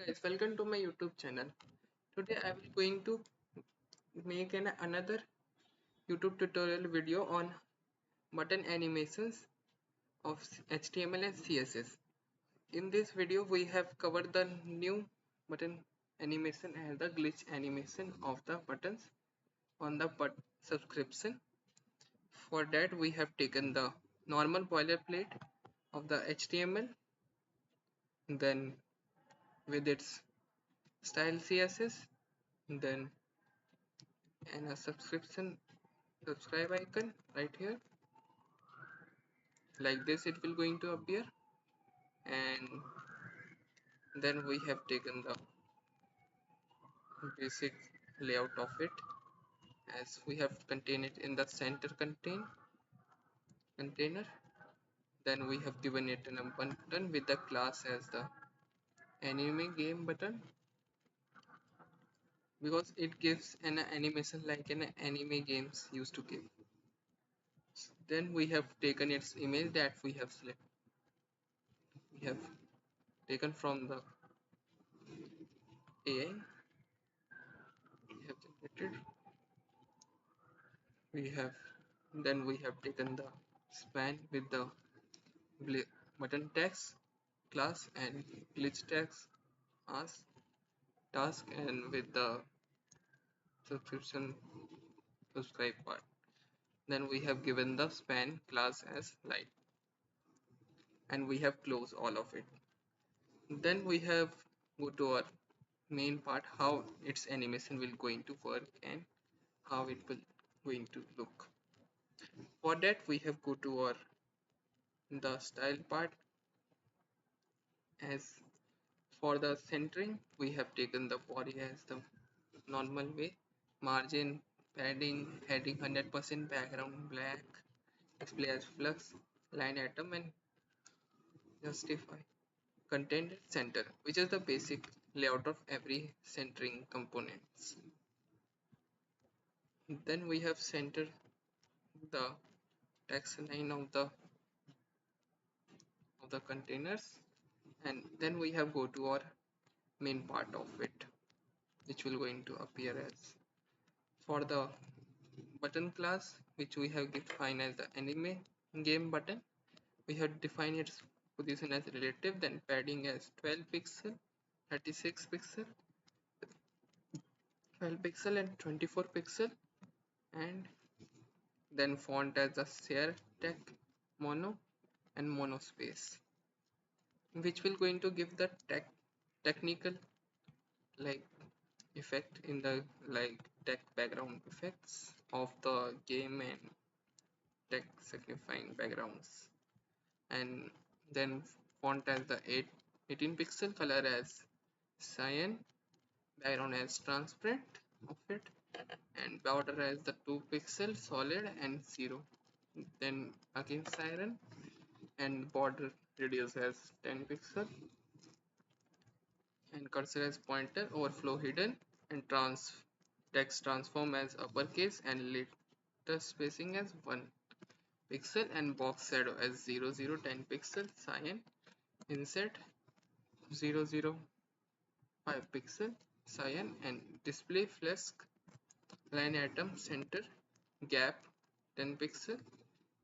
Guys, welcome to my YouTube channel. Today I will going to make another YouTube tutorial video on button animations of HTML and CSS. In this video we have covered the new button animation and the glitch animation of the buttons on the subscription. For that we have taken the normal boilerplate of the HTML, then with its style CSS, then and a subscribe icon right here. Like this it will going to appear, and then we have taken the basic layout of it, as we have contained it in the center container. Then we have given it a button with the class as the anime game button, because it gives an animation like an anime games used to give. Then we have taken its image that we have taken from the AI. We have generated. We have taken the span with the button text class and glitch text as task, and with the subscription subscribe part. Then we have given the span class as light, and we have closed all of it. Then we have go to our main part, how its animation will going to work and how it will going to look. For that we have go to our the style part. As for the centering, we have taken the body as the normal way, margin, padding, heading 100%, background black, display as flux, line item, and justify content center, which is the basic layout of every centering components. Then we have centered the text line of the containers, and then we have go to our main part of it, which will going to appear as for the button class, which we have defined as the anime game button. We have defined its position as relative, then padding as 12 pixel, 36 pixel, 12 pixel, and 24 pixel, and then font as a share tech mono and monospace, which will going to give the technical like effect in the like tech background effects of the game and tech signifying backgrounds. And then font as the 18 pixel, color as cyan, background as transparent of it, and border as the 2 pixel solid and 0. Then again cyan, and border radius as 10 pixel, and cursor as pointer, overflow hidden, and text transform as uppercase, and letter spacing as 1 pixel, and box shadow as 10 pixel, cyan, inset 005 pixel, cyan, and display flask, line item center gap 10 pixel,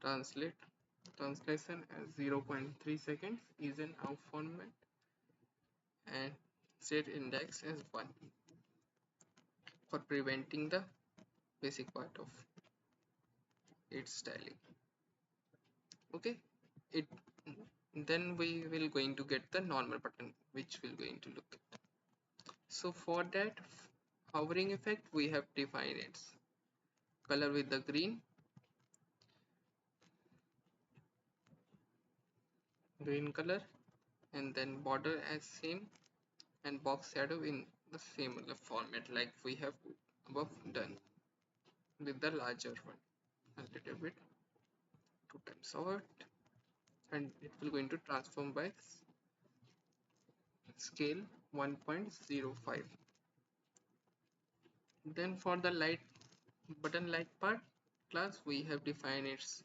translation as 0.3 seconds, is an out format, and set index as 1 for preventing the basic part of its styling. Okay, it then we will going to get the normal button, which will going to look at. So for that hovering effect, we have defined its color with the green color, and then border as same, and box shadow in the similar format like we have above done with the larger one, a little bit 2 times over it, and it will going to transform by scale 1.05. Then for the light button light part class, we have defined its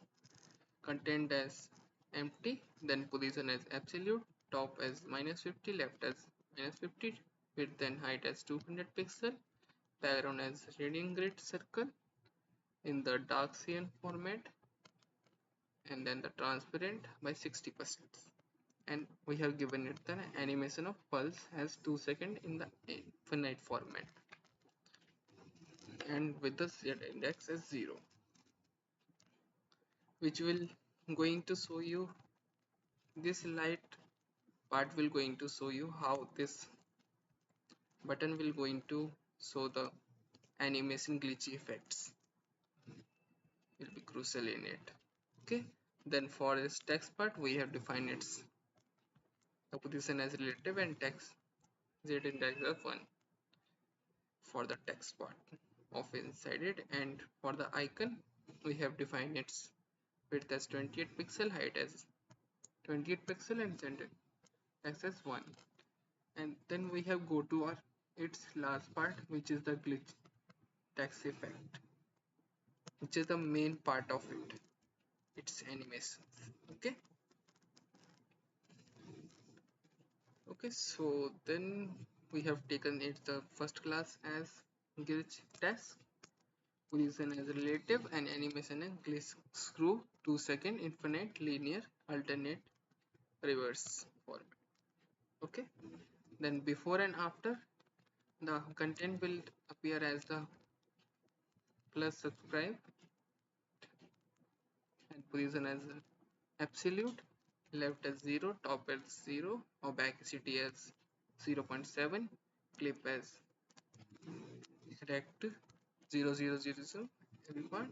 content as empty, then position as absolute, top as -50, left as minus 50, width and height as 200 pixel, background as radian grid circle in the dark cyan format, and then the transparent by 60%. And we have given it the animation of pulse as 2 seconds in the infinite format, and with the z index as 0, which will going to show you, this light part will going to show you how this button will going to show the animation glitchy effects, will be crucial in it. Okay, then for this text part we have defined its the position as relative and text z index as 1 for the text part of inside it. And for the icon we have defined its width as 28 pixel, height as 28 pixel, and center text as 1. And then we have go to our its last part, which is the glitch text effect, which is the main part of it, its animations. Okay, so then we have taken it the first class as glitch text, position as relative, and animation as glitch screw 2 second infinite linear alternate reverse format. Okay, then before and after, the content will appear as the plus subscribe, and position as absolute, left as 0, top as 0, opacity as 0.7, clip as rect 0000 everyone.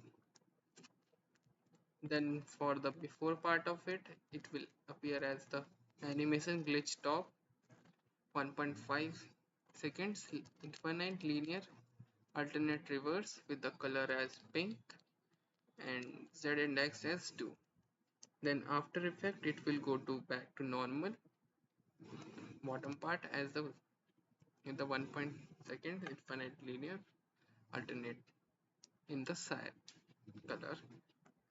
Then for the before part of it, it will appear as the animation glitch top 1.5 seconds infinite linear alternate reverse with the color as pink and z index as 2. Then after effect it will go to back to normal bottom part as the in the 1.2 infinite linear alternate in the side color,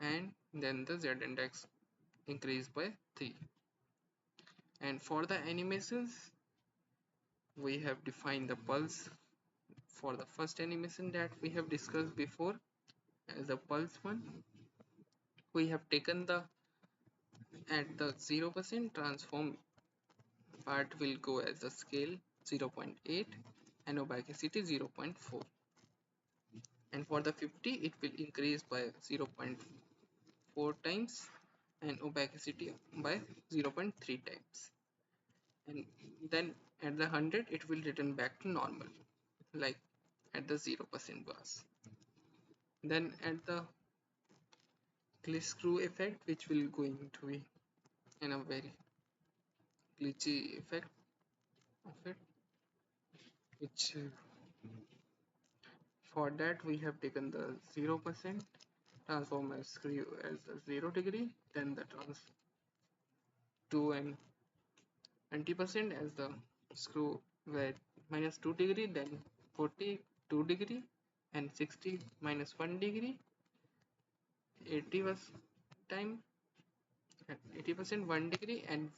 and then the z index increase by 3. And for the animations we have defined the pulse for the first animation that we have discussed before as the pulse one. We have taken the at the 0% transform part will go as the scale 0.8 and opacity 0.4, and for the 50 it will increase by 0.4 times and opacity by 0.3 times, and then at the 100 it will return back to normal like at the 0% was. Then at the glitch screw effect, which will going to be in a very glitchy effect of it, which for that we have taken the 0% transform as screw as the 0 degree, then the trans 2 and 20% as the screw where minus 2 degree, then 42 degree and 60 minus 1 degree, 80 was time at 80% 1 degree, and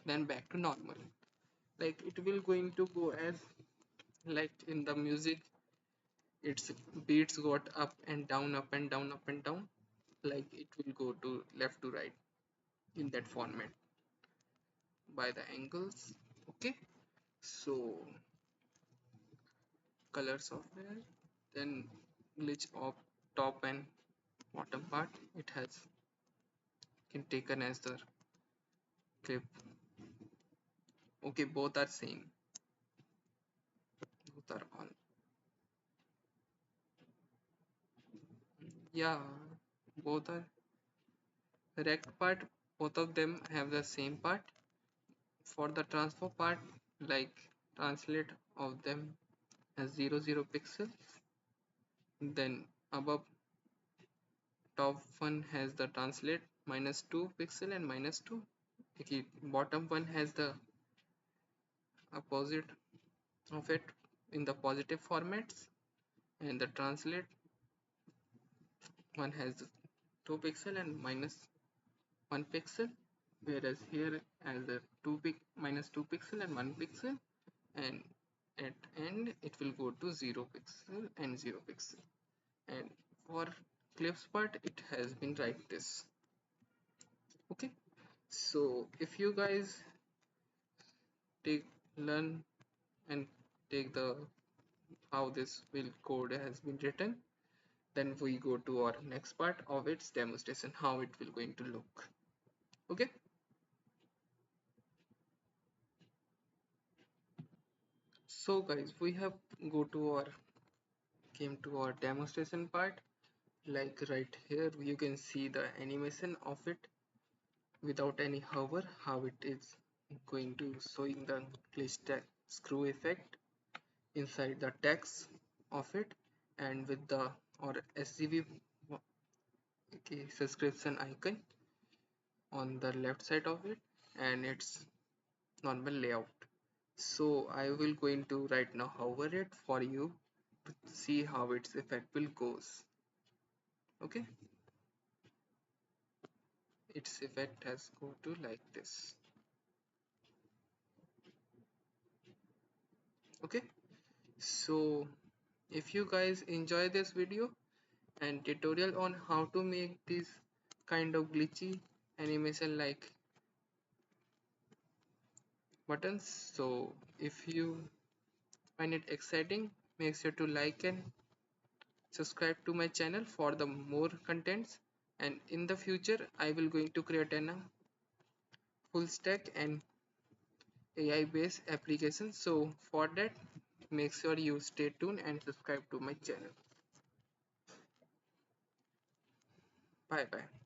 then back to normal. Like it will going to go as like in the music, its beats got up and down, up and down, up and down, like it will go to left to right in that format by the angles. Okay, so color software, then glitch of top and bottom part, it has can taken as the clip. Okay, both are same, both are on. Yeah, both are rect part, both of them have the same part. For the transfer part, like translate of them as 00 pixels, then above top one has the translate -2 pixel and -2. Okay, bottom one has the opposite of it in the positive formats, and the translate one has 2 pixel and -1 pixel, whereas here as the -2 pixel and 1 pixel, and at end it will go to 0 pixel and 0 pixel. And for clips part it has been like this. Okay, so if you guys take learn and take the how this will code has been written, then we go to our next part of its demonstration, how it will going to look. Okay, so guys, we have go to our came to our demonstration part. Like right here you can see the animation of it without any hover, how it is going to showing the glitch screw effect inside the text of it, and with the or SGV, okay, subscription icon on the left side of it, and its normal layout. So I will going to right now hover it for you to see how its effect will goes. Okay, its effect has go to like this. Okay, so if you guys enjoy this video and tutorial on how to make this kind of glitchy animation like buttons, so if you find it exciting, make sure to like and subscribe to my channel for the more contents. And in the future I will going to create a full stack and AI based application, so for that make sure you stay tuned and subscribe to my channel. Bye bye.